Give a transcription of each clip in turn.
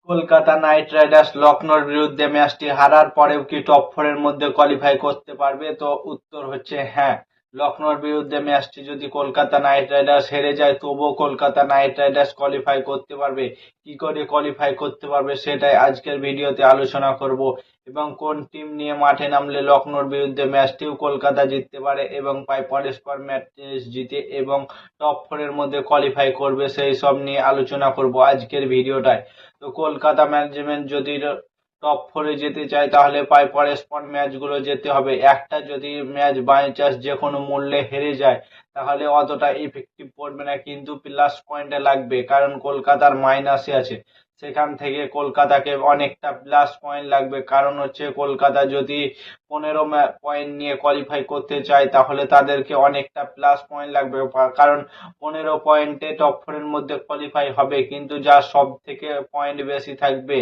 Kolkata night Riders লখনৌর বিরুদ্ধে ম্যাচটি হারার পরেও কি টপ ফোরের মধ্যে কোয়ালিফাই করতে পারবে? তো উত্তর হচ্ছে হ্যাঁ। লখনৌর বিরুদ্ধে ম্যাচটি যদি কলকাতা নাইট রাইডার্স হেরে যায় তবুও কলকাতা নাইট রাইডার্স কোয়ালিফাই করতে পারবে। কি করে কোয়ালিফাই করতে পারবে সেটাই আজকের ভিডিওতে আলোচনা করব, এবং কোন টিম নিয়ে মাঠে নামলে লখনৌর বিরুদ্ধে ম্যাচটিও কলকাতা জিততে পারে এবং পরস্পর ম্যাচ জিতে এবং টপ ফোরের মধ্যে কোয়ালিফাই করবে, সেই সব নিয়ে আলোচনা করব আজকের ভিডিওটায়। তো কলকাতা ম্যানেজমেন্ট যদি টপ ফোরে যেতে চায় তাহলে পরস্পর ম্যাচগুলো যেতে হবে। একটা যদি ম্যাচ বাই চান্স যে কোনো মূল্যে হেরে যায় তাহলে অতটা ইফেক্টিভ পড়বে না, কিন্তু প্লাস পয়েন্টে লাগবে, কারণ কলকাতার মাইনাসে আছে। সেখান থেকে কলকাতাকে অনেকটা প্লাস পয়েন্ট লাগবে, কারণ হচ্ছে কলকাতা যদি 15 পয়েন্ট নিয়ে কোয়ালিফাই করতে চায় তাহলে তাদেরকে অনেকটা প্লাস পয়েন্ট লাগবে, কারণ 15 পয়েন্টে টপ ফোরের মধ্যে কোয়ালিফাই হবে, কিন্তু যার সব থেকে পয়েন্ট বেশি থাকবে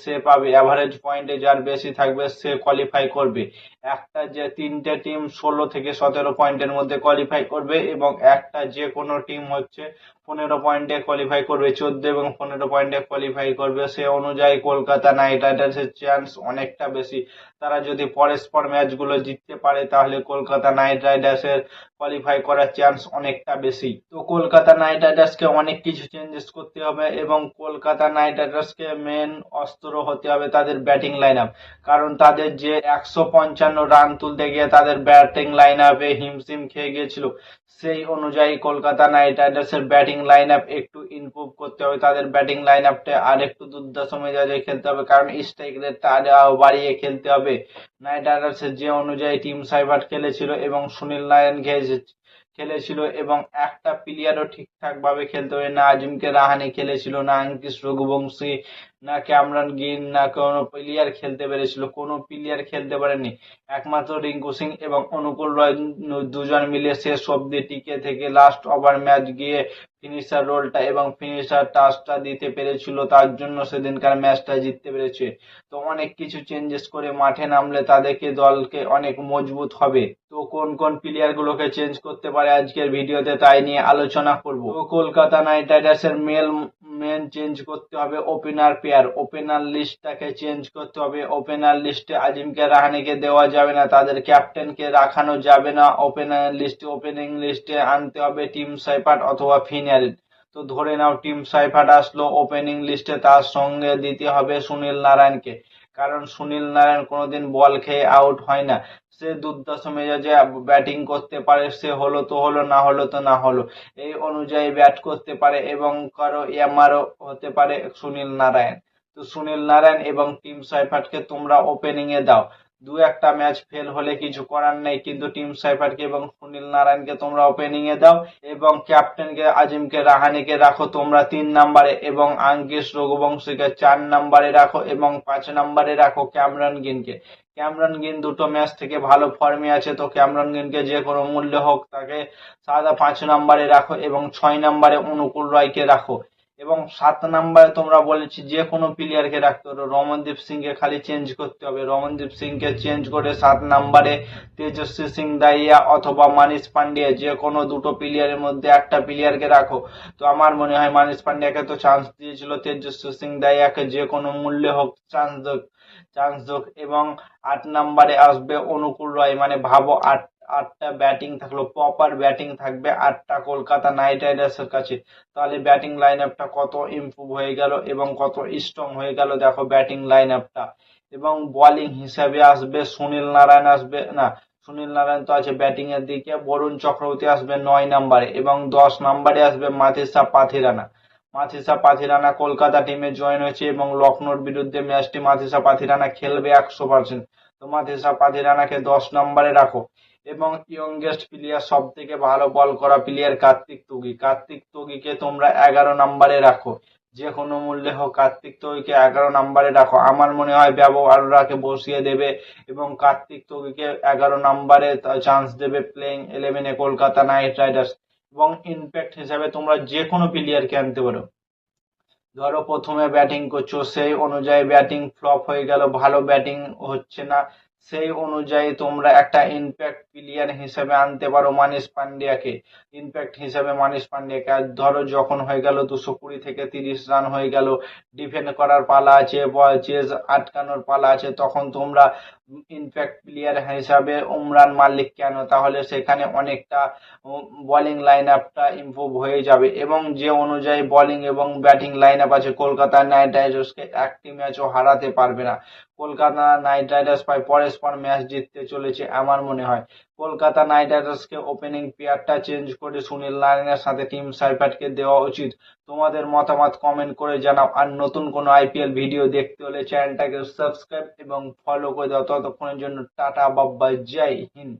সে পাবে, অ্যাভারেজ পয়েন্টে যার বেশি থাকবে সে কোয়ালিফাই করবে। একটা যে তিনটে টিম 16 থেকে 17 পয়েন্টের মধ্যে কোয়ালিফাই করবে এবং একটা যে কোনো টিম হচ্ছে 15 পয়েন্টে কোয়ালিফাই করবে, 14 এবং 15 পয়েন্টে কোয়ালিফাই করবে। সে অনুযায়ী কলকাতা নাইট রাইডার্সের চান্স অনেকটা বেশি। তারা যদি পরস্পর ম্যাচগুলো জিততে পারে তাহলে কলকাতা নাইট রাইডার্সের কোয়ালিফাই করার চান্স অনেকটা বেশি। তো কলকাতা নাইট রাইডার্সকে অনেক কিছু চেঞ্জেস করতে হবে এবং কলকাতা নাইট রাইডার্সকে মেন অস্ত্র হতে হবে তাদের ব্যাটিং লাইন আপ, কারণ তাদের যে 155 রান তুলতে গিয়ে তাদের ব্যাটিং লাইন আপে হিমশিম খেয়ে গিয়েছিল, সেই অনুযায়ী কলকাতা নাইট রাইডার্সের ব্যাটিং লাইন আপ একটু ইমপ্রুভ করতে হবে। তাদের ব্যাটিং লাইন আপটা আর একটু দুর্দান্ত মেজাজে খেলতে হবে, কারণ স্ট্রাইক রেটটা আরো বাড়িয়ে খেলতে হবে। নাইট রাইডার্সের যে অনুযায়ী টিম সাইবার্ট খেলেছিল এবং সুনীল নারায়ণ খেলেছিল এবং একটা প্লেয়ারও ঠিকঠাক ভাবে খেলতে হবে না। আজিমকে রাহানে খেলেছিল, না আঙ্কিশ রঘুবংশী, না ক্যামরন গ্রিন, না কোনো প্লেয়ার খেলতে পেরেছিল, কোনো প্লেয়ার খেলতে পারেনি। একমাত্র রিঙ্কু সিং এবং অনুকূল রয় দুজন মিলে শেষ অব্দি টিকে থেকে লাস্ট ওভার ম্যাচ গিয়ে ফিনিশার রোলটা এবং ফিনিশার টাচটা দিতে পেরেছিল, তার জন্য সেদিনকার ম্যাচটা জিততে পেরেছে। তো অনেক কিছু চেঞ্জেস করে মাঠে নামলে তাদেরকে দলকে অনেক মজবুত হবে। তো কোন কোন প্লেয়ার গুলোকে চেঞ্জ করতে পারে আজকের ভিডিওতে তাই নিয়ে আলোচনা করব। তো কলকাতা নাইট রাইডার্সের মেন চেঞ্জ করতে হবে ওপেনার পেয়ার, ওপেনার লিস্টটাকে চেঞ্জ করতে হবে। ওপেনার লিস্টে আজিমকে রাহানেকে দেওয়া যাবে না, তাদের ক্যাপ্টেনকে রাখানো যাবে না ওপেনার লিস্টে। ওপেনিং লিস্টে আনতে হবে টিম সাইফার্ট অথবা ফিনাল। তো ধরে নাও টিম সাইফার্ট আসলো ওপেনিং লিস্টে, তার সঙ্গে দিতে হবে সুনীল নারায়ণকে, কারণ সুনীল নারায়ণ কোনোদিন বল খেয়ে আউট হয় না। সে দুর্দশ মেজাজে ব্যাটিং করতে পারে, সে হলো তো হলো, না হলো তো না হলো, এই অনুযায়ী ব্যাট করতে পারে এবং কারো এমআরও হতে পারে সুনীল নারায়ণ। তো সুনীল নারায়ণ এবং টিম সাইফার্টকে তোমরা ওপেনিং এ দাও। দু একটা ম্যাচ ফেল হলে কিছু করার নেই, কিন্তু টিম সাইফার্টকে এবং সুনীল নারায়ণকে তোমরা ওপেনিং এ দাও এবং ক্যাপ্টেনকে আজিমকে রাহানেকে রাখো তোমরা 3 নম্বরে এবং আঙ্কিশ রঘুবংশীকে 4 নম্বরে রাখো এবং 5 নম্বরে রাখো ক্যামরন গ্রিনকে। ক্যামরন গ্রিন দুটো ম্যাচ থেকে ভালো ফর্মে আছে, তো ক্যামরন গ্রিনকে যে কোনো মূল্যে হোক তাকে সাদা 5 নম্বরে রাখো এবং 6 নম্বরে অনুকূল রয়কে রাখো এবং 7 নম্বরে তোমরা বলেছি যে কোনো প্লেয়ারকে রাখতে পারো। রমনদীপ সিং কে খালি চেঞ্জ করতে হবে, রমনদীপ সিং কে চেঞ্জ করে 7 নম্বরে তেজস্বী সিং দাহিয়া অথবা মানিশ পান্ডিয়া, যে কোনো দুটো প্লেয়ারের মধ্যে একটা প্লেয়ারকে রাখো। তো আমার মনে হয় মানিশ পান্ডিয়াকে তো চান্স দিয়েছিল, তেজস্বী সিং দাহিয়াকে যে কোনো মূল্যে হোক চান্স হোক এবং 8 নম্বরে আসবে অনুকূল রয়। মানে ভাবো আটটা ব্যাটিং থাকলো, প্রপার ব্যাটিং থাকবে আটটা কলকাতা নাইট রাইডার্সের কাছে। তাহলে ব্যাটিং লাইন আপটা কত ইমপ্রুভ হয়ে গেল এবং কত স্ট্রং হয়ে গেল দেখো ব্যাটিং লাইন আপটা। এবং বোলিং হিসাবে আসবে সুনীল নারায়ণ, আসবে না সুনীল নারায়ণ তো আছে ব্যাটিং এর দিকে, বরুণ চক্রবর্তী আসবে 9 নম্বরে এবং 10 নম্বরে আসবে মাথিসা পাথিরানা। মাথিসা পাথিরানা কলকাতা টিমে জয়েন হয়েছে এবং লখনৌর বিরুদ্ধে ম্যাচটি মাথিসা পাথিরানা খেলবে 100%। তো মাথিসা পাথিরানাকে 10 নম্বরে রাখো এবং ইয়ংগেস্ট প্লেয়ার সব থেকে ভালো বল করা প্লেয়ার কার্তিক তুগিকে তোমরা 11 নম্বরে রাখো। যে কোনো মূল্যে হোক কার্তিক তুগিকে 11 নম্বরে রাখো। আমার মনে হয় ব্যবহাররাকে বসিয়ে দেবে এবং কার্তিক তুগিকে 11 নম্বরে চান্স দেবে প্লেইং 11-এ কলকাতা নাইট রাইডার্স। এবং ইম্প্যাক্ট হিসাবে তোমরা যে কোনো প্লেয়ারকে আনতে পারো। ধরো প্রথমে ব্যাটিং করছো, সেই অনুযায়ী ব্যাটিং ফ্লপ হয়ে গেল, ভালো ব্যাটিং হচ্ছে না, সেই অনুযায়ী তোমরা একটা ইম্প্যাক্ট প্লেয়ার হিসেবে আনতে পারো মানিশ পান্ডিয়াকে। ইম্প্যাক্ট হিসেবে মানিশ পান্ডিয়াকে আর ধরো যখন হয়ে গেল 220 থেকে 30 রান হয়ে গেল, ডিফেন্ড করার পালা আছে, চেজ আটকানোর পালা আছে, তখন তোমরা ইম্প্যাক্ট প্লেয়ার হিসাবে উমরান মালিককে আনো। তাহলে সেখানে অনেকটা বোলিং লাইন আপটা ইমপ্রুভ হয়ে যাবে, এবং যে অনুযায়ী বোলিং এবং ব্যাটিং লাইন আপ আছে, কলকাতা নাইট রাইডার্সকে একটি ম্যাচও হারাতে পারবে না। কলকাতা নাইট রাইডার্স প্রায় পরের পর ম্যাচ জিততে চলেছে আমার মনে হয়। কলকাতা নাইট রাইডার্সকে ওপেনিং পেয়ারটা চেঞ্জ করে সুনীল নারায়ণের সাথে টিম সাইফার্টকে দেওয়া উচিত। তোমাদের মতামত কমেন্ট করে জানাও। আর নতুন কোনো আইপিএল ভিডিও দেখতে হলে চ্যানেলটাকে সাবস্ক্রাইব এবং ফলো করে দাও। ততক্ষণের জন্য টাটা, বাই বাই, জয় হিন্দ।